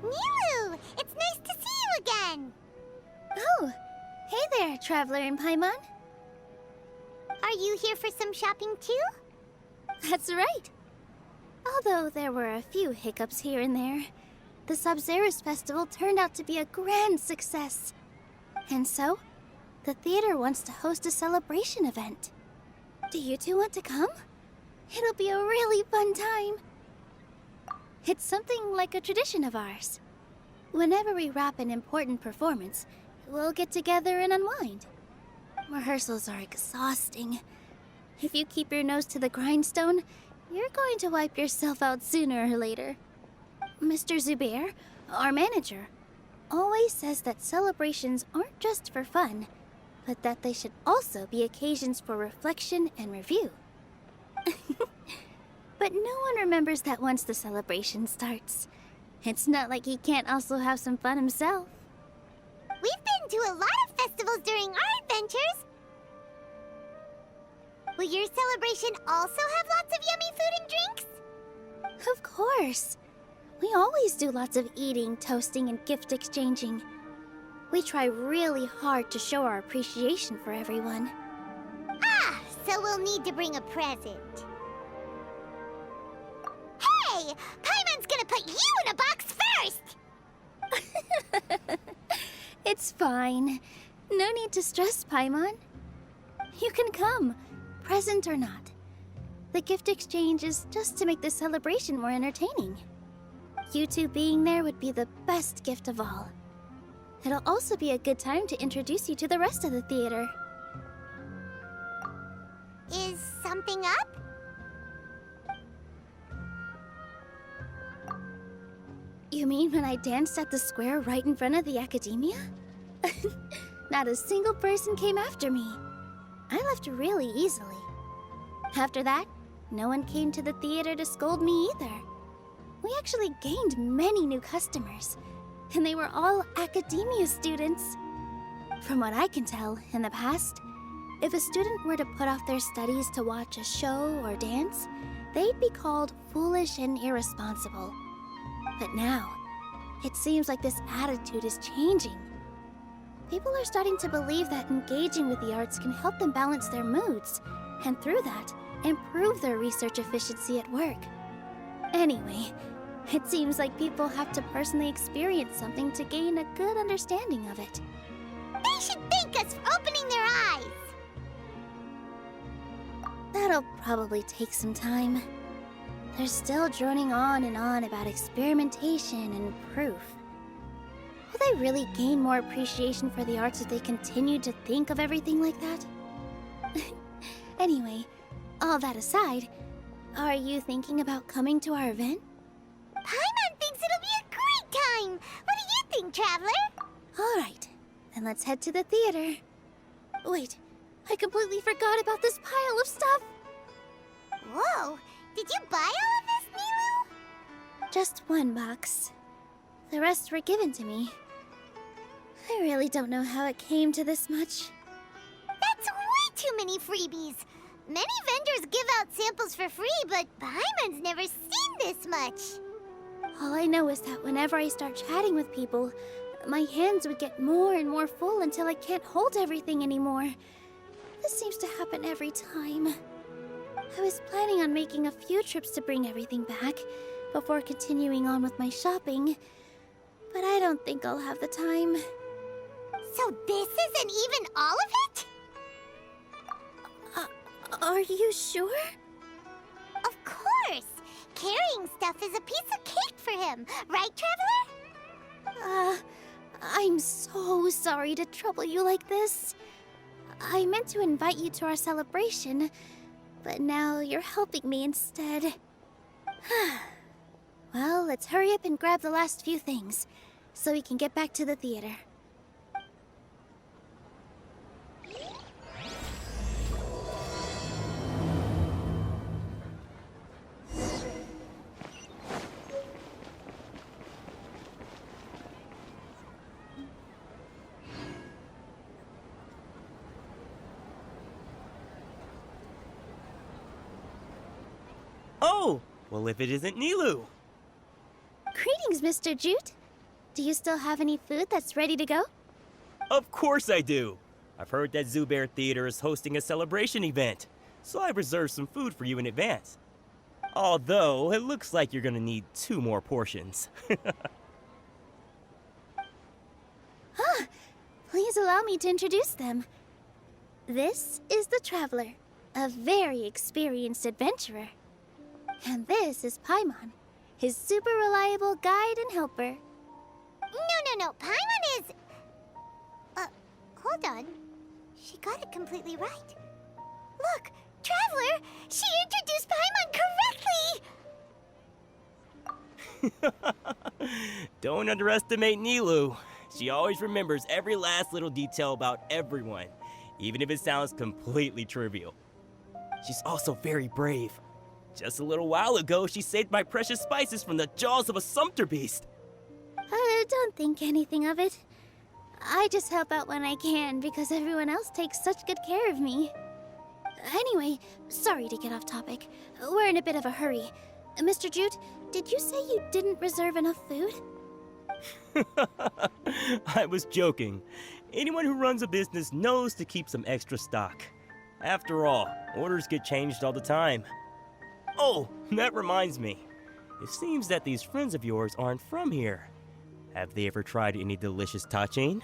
Nilu! It's nice to see you again! Oh, hey there, Traveler in Paimon. Are you here for some shopping too? That's right. Although there were a few hiccups here and there, the Sabzerus Festival turned out to be a grand success. And so, the theater wants to host a celebration event. Do you two want to come? It'll be a really fun time. It's something like a tradition of ours. Whenever we wrap an important performance, we'll get together and unwind. Rehearsals are exhausting. If you keep your nose to the grindstone, you're going to wipe yourself out sooner or later. Mr. Zubair, our manager, always says that celebrations aren't just for fun, but that they should also be occasions for reflection and review. But no one remembers that once the celebration starts. It's not like he can't also have some fun himself. We've been to a lot of festivals during our adventures. Will your celebration also have lots of yummy food and drinks? Of course. We always do lots of eating, toasting, and gift exchanging. We try really hard to show our appreciation for everyone. Ah, so we'll need to bring a present. Hey! Paimon's gonna put you in a box first! It's fine. No need to stress, Paimon. You can come, present or not. The gift exchange is just to make the celebration more entertaining. You two being there would be the best gift of all. It'll also be a good time to introduce you to the rest of the theater. Is something up? You mean when I danced at the square right in front of the academia? Not a single person came after me. I left really easily. After that, no one came to the theater to scold me either. We actually gained many new customers, and they were all academia students. From what I can tell, in the past, if a student were to put off their studies to watch a show or dance, they'd be called foolish and irresponsible. But now, it seems like this attitude is changing. People are starting to believe that engaging with the arts can help them balance their moods, and through that, improve their research efficiency at work. Anyway, it seems like people have to personally experience something to gain a good understanding of it. They should thank us for opening their eyes! That'll probably take some time. They're still droning on and on about experimentation and proof. Will they really gain more appreciation for the arts if they continue to think of everything like that? Anyway, all that aside, are you thinking about coming to our event? Paimon thinks it'll be a great time! What do you think, Traveler? Alright, then let's head to the theater. Wait, I completely forgot about this pile of stuff! Whoa! Did you buy all of this, Nilu? Just one box. The rest were given to me. I really don't know how it came to this much. That's way too many freebies! Many vendors give out samples for free, but Paimon's never seen this much. All I know is that whenever I start chatting with people, my hands would get more and more full until I can't hold everything anymore. This seems to happen every time. I was planning on making a few trips to bring everything back before continuing on with my shopping, but I don't think I'll have the time. So this isn't even all of it? Are you sure? Of course! Carrying stuff is a piece of cake for him, right, Traveler? I'm so sorry to trouble you like this. I meant to invite you to our celebration, but now you're helping me instead. Well, let's hurry up and grab the last few things, so we can get back to the theater. Oh! Well, if it isn't Nilu! Greetings, Mr. Jute. Do you still have any food that's ready to go? Of course I do! I've heard that Zubair Theater is hosting a celebration event, so I reserved some food for you in advance. Although, it looks like you're gonna need 2 more portions. Please allow me to introduce them. This is the Traveler, a very experienced adventurer. And this is Paimon, his super reliable guide and helper. No. Paimon is... hold on. She got it completely right. Look, Traveler! She introduced Paimon correctly! Don't underestimate Nilu. She always remembers every last little detail about everyone, even if it sounds completely trivial. She's also very brave. Just a little while ago, she saved my precious spices from the jaws of a sumpter beast. Don't think anything of it. I just help out when I can because everyone else takes such good care of me. Anyway, sorry to get off topic. We're in a bit of a hurry. Mr. Jute, did you say you didn't reserve enough food? I was joking. Anyone who runs a business knows to keep some extra stock. After all, orders get changed all the time. Oh, that reminds me. It seems that these friends of yours aren't from here. Have they ever tried any delicious tachin?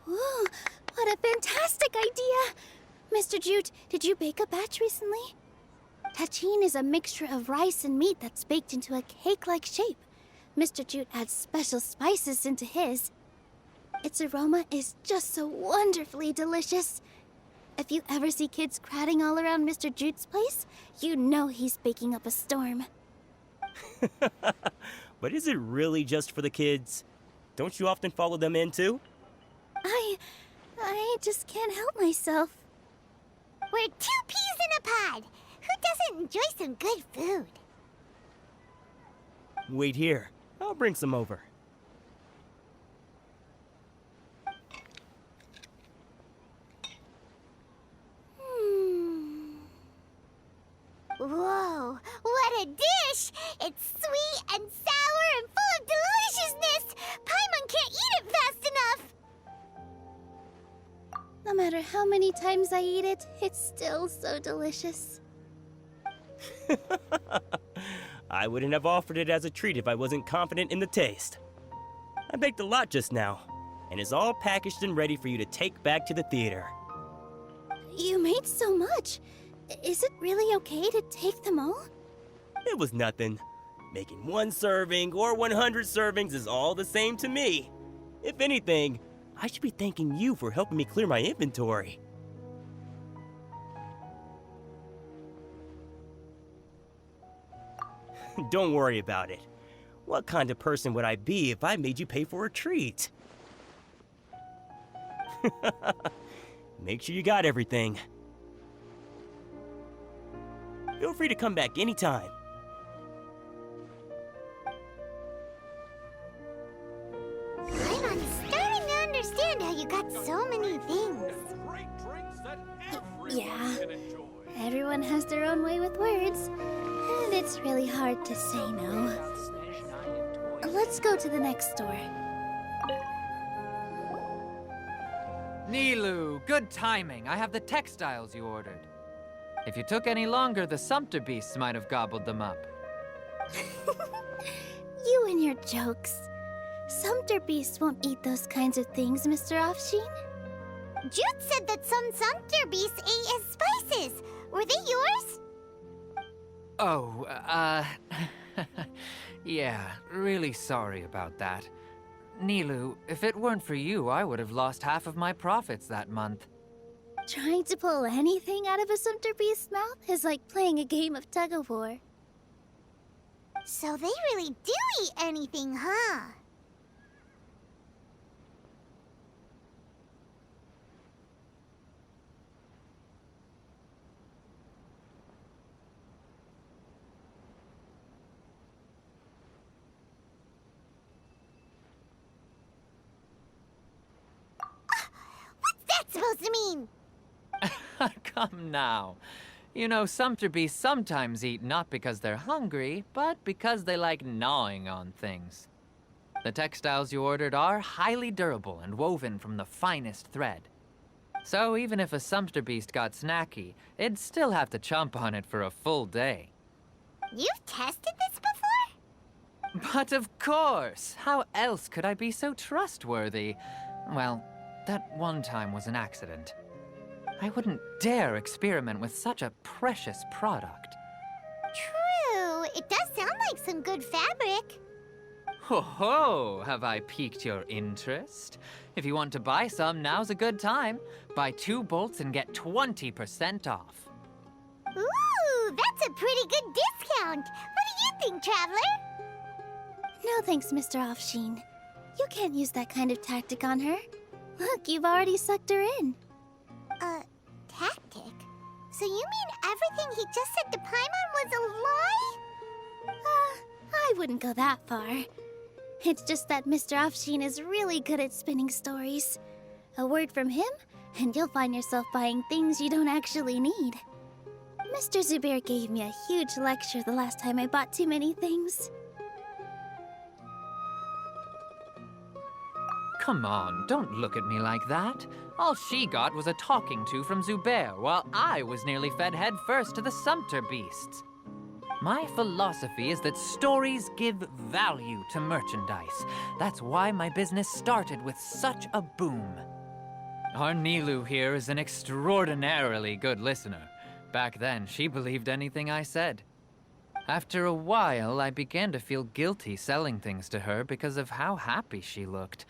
Ooh, what a fantastic idea! Mr. Jute, did you bake a batch recently? Tachin is a mixture of rice and meat that's baked into a cake-like shape. Mr. Jute adds special spices into his. Its aroma is just so wonderfully delicious. If you ever see kids crowding all around Mr. Jute's place, you know he's baking up a storm. But is it really just for the kids? Don't you often follow them in too? I just can't help myself. We're 2 peas in a pod! Who doesn't enjoy some good food? Wait here. I'll bring some over. Whoa, what a dish! It's sweet and sour and full of deliciousness! Paimon can't eat it fast enough! No matter how many times I eat it, it's still so delicious. I wouldn't have offered it as a treat if I wasn't confident in the taste. I baked a lot just now, and it's all packaged and ready for you to take back to the theater. You made so much. Is it really okay to take them all? It was nothing. Making 1 serving or 100 servings is all the same to me. If anything, I should be thanking you for helping me clear my inventory. Don't worry about it. What kind of person would I be if I made you pay for a treat? Make sure you got everything. Feel free to come back anytime. Paimon's starting to understand how you got so many things. Yeah, everyone has their own way with words, and it's really hard to say no. Let's go to the next door. Nilu, good timing. I have the textiles you ordered. If you took any longer, the sumpter beasts might have gobbled them up. You and your jokes. Sumpter beasts won't eat those kinds of things, Mr. Offsheen. Jute said that some sumpter beasts ate his spices. Were they yours? Oh, yeah, really sorry about that. Nilu, if it weren't for you, I would have lost half of my profits that month. Trying to pull anything out of a sumpter beast's mouth is like playing a game of tug-of-war. So they really do eat anything, huh? What's that supposed to mean? Come now. You know, sumpter beasts sometimes eat not because they're hungry, but because they like gnawing on things. The textiles you ordered are highly durable and woven from the finest thread. So even if a sumpter beast got snacky, it'd still have to chomp on it for a full day. You've tested this before? But of course! How else could I be so trustworthy? Well, that one time was an accident. I wouldn't dare experiment with such a precious product. True. It does sound like some good fabric. Ho ho! Have I piqued your interest? If you want to buy some, now's a good time. Buy 2 bolts and get 20% off. Ooh, that's a pretty good discount. What do you think, Traveler? No thanks, Mr. Offsheen. You can't use that kind of tactic on her. Look, you've already sucked her in. Tactic? So you mean everything he just said to Paimon was a lie? I wouldn't go that far. It's just that Mr. Offsheen is really good at spinning stories. A word from him, and you'll find yourself buying things you don't actually need. Mr. Zubair gave me a huge lecture the last time I bought too many things. Come on, don't look at me like that. All she got was a talking to from Zubair, while I was nearly fed head first to the sumpter beasts. My philosophy is that stories give value to merchandise. That's why my business started with such a boom. Our Nilu here is an extraordinarily good listener. Back then, she believed anything I said. After a while, I began to feel guilty selling things to her because of how happy she looked.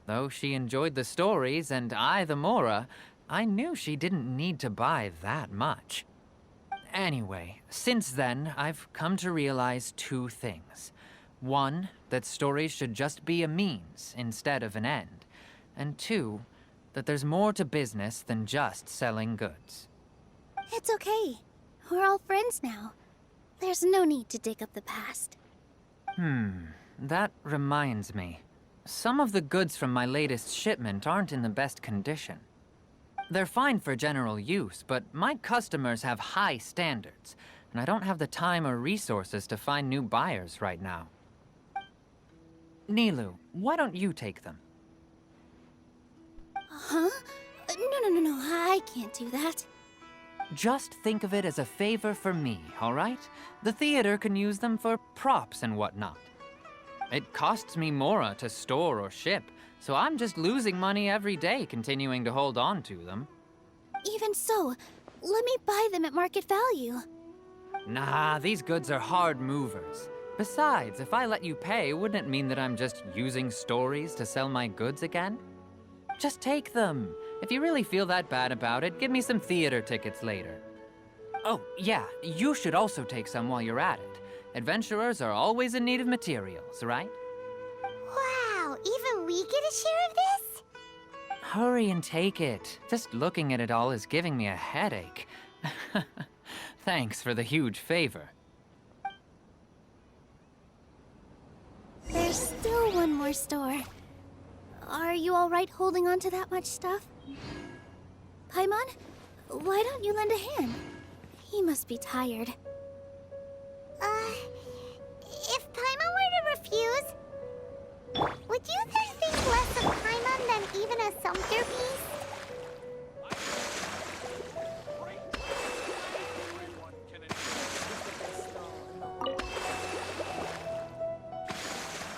Though she enjoyed the stories and I the Mora, I knew she didn't need to buy that much. Anyway, since then, I've come to realize 2 things. 1, that stories should just be a means instead of an end. And 2, that there's more to business than just selling goods. It's okay. We're all friends now. There's no need to dig up the past. That reminds me. Some of the goods from my latest shipment aren't in the best condition. They're fine for general use, but my customers have high standards, and I don't have the time or resources to find new buyers right now. Nilu, why don't you take them? Huh? No, I can't do that. Just think of it as a favor for me, all right? The theater can use them for props and whatnot. It costs me Mora to store or ship, so I'm just losing money every day continuing to hold on to them. Even so, let me buy them at market value. Nah, these goods are hard movers. Besides, if I let you pay, wouldn't it mean that I'm just using stories to sell my goods again? Just take them. If you really feel that bad about it, give me some theater tickets later. Oh, yeah, you should also take some while you're at it. Adventurers are always in need of materials, right? Wow, even we get a share of this? Hurry and take it. Just looking at it all is giving me a headache. Thanks for the huge favor. There's still one more store. Are you all right holding on to that much stuff? Paimon, why don't you lend a hand? He must be tired. If Paimon were to refuse, would you think less of Paimon than even a sumpter beast?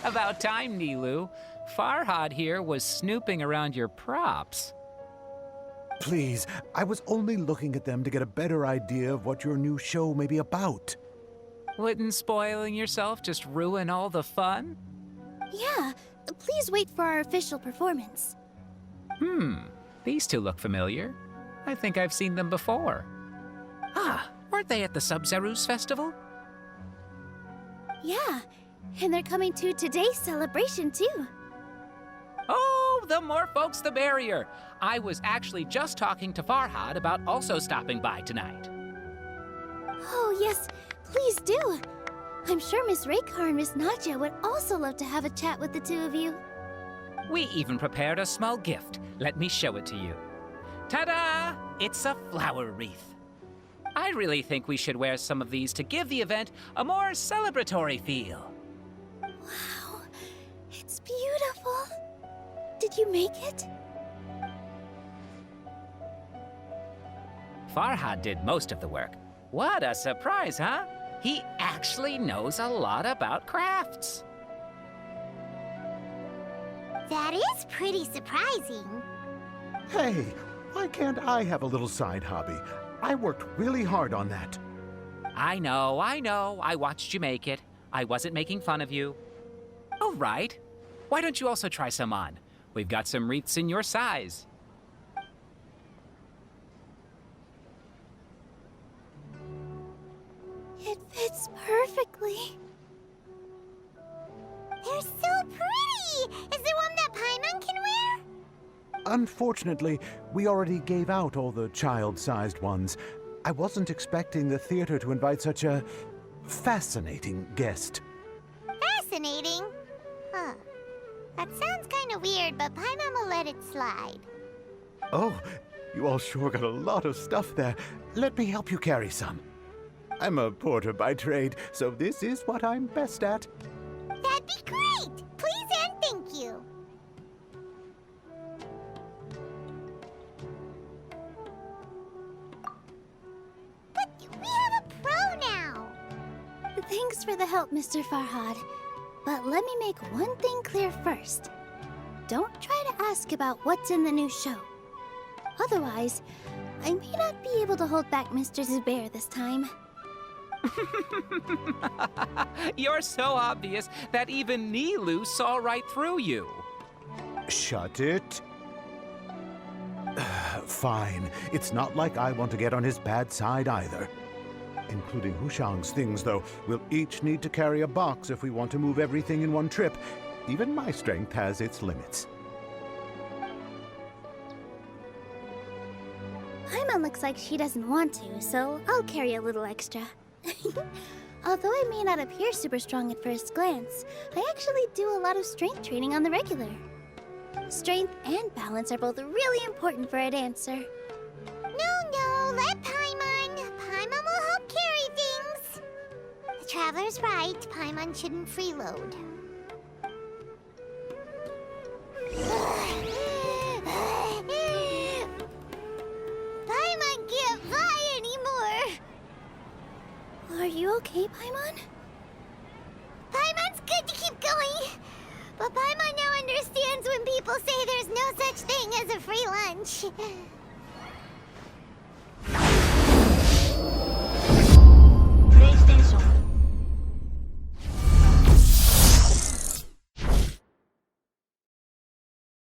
About time, Nilu. Farhad here was snooping around your props. Please, I was only looking at them to get a better idea of what your new show may be about. Wouldn't spoiling yourself just ruin all the fun? Yeah, please wait for our official performance. These 2 look familiar. I think I've seen them before. Ah, weren't they at the Sub-Zerus festival? Yeah, and they're coming to today's celebration too. Oh, the more folks the merrier. I was actually just talking to Farhad about also stopping by tonight. Oh yes, please do. I'm sure Miss Raykar and Miss Nadja would also love to have a chat with the 2 of you. We even prepared a small gift. Let me show it to you. Ta-da! It's a flower wreath. I really think we should wear some of these to give the event a more celebratory feel. Wow, it's beautiful. Did you make it? Farhad did most of the work. What a surprise, huh? He actually knows a lot about crafts. That is pretty surprising. Hey, why can't I have a little side hobby? I worked really hard on that. I know. I watched you make it. I wasn't making fun of you. Oh, right. Why don't you also try some on? We've got some wreaths in your size. It fits perfectly. They're so pretty! Is there one that Paimon can wear? Unfortunately, we already gave out all the child-sized ones. I wasn't expecting the theater to invite such a fascinating guest. Fascinating. Huh. That sounds kind of weird, but Paimon will let it slide. Oh, you all sure got a lot of stuff there. Let me help you carry some. I'm a porter by trade, so this is what I'm best at. That'd be great! Please and thank you. But we have a pro now. Thanks for the help, Mr. Farhad. But let me make one thing clear first. Don't try to ask about what's in the new show. Otherwise, I may not be able to hold back Mr. Zubair this time. You're so obvious that even Nilu saw right through you. Shut it. Fine. It's not like I want to get on his bad side either. Including Hushang's things, though. We'll each need to carry a box if we want to move everything in one trip. Even my strength has its limits. Paimon looks like she doesn't want to, so I'll carry a little extra. Although I may not appear super strong at first glance, I actually do a lot of strength training on the regular. Strength and balance are both really important for a dancer. No, let Paimon. Paimon will help carry things. The Traveler's right. Paimon shouldn't freeload. Paimon can't fly anymore. Are you okay, Paimon? Paimon's good to keep going. But Paimon now understands when people say there's no such thing as a free lunch.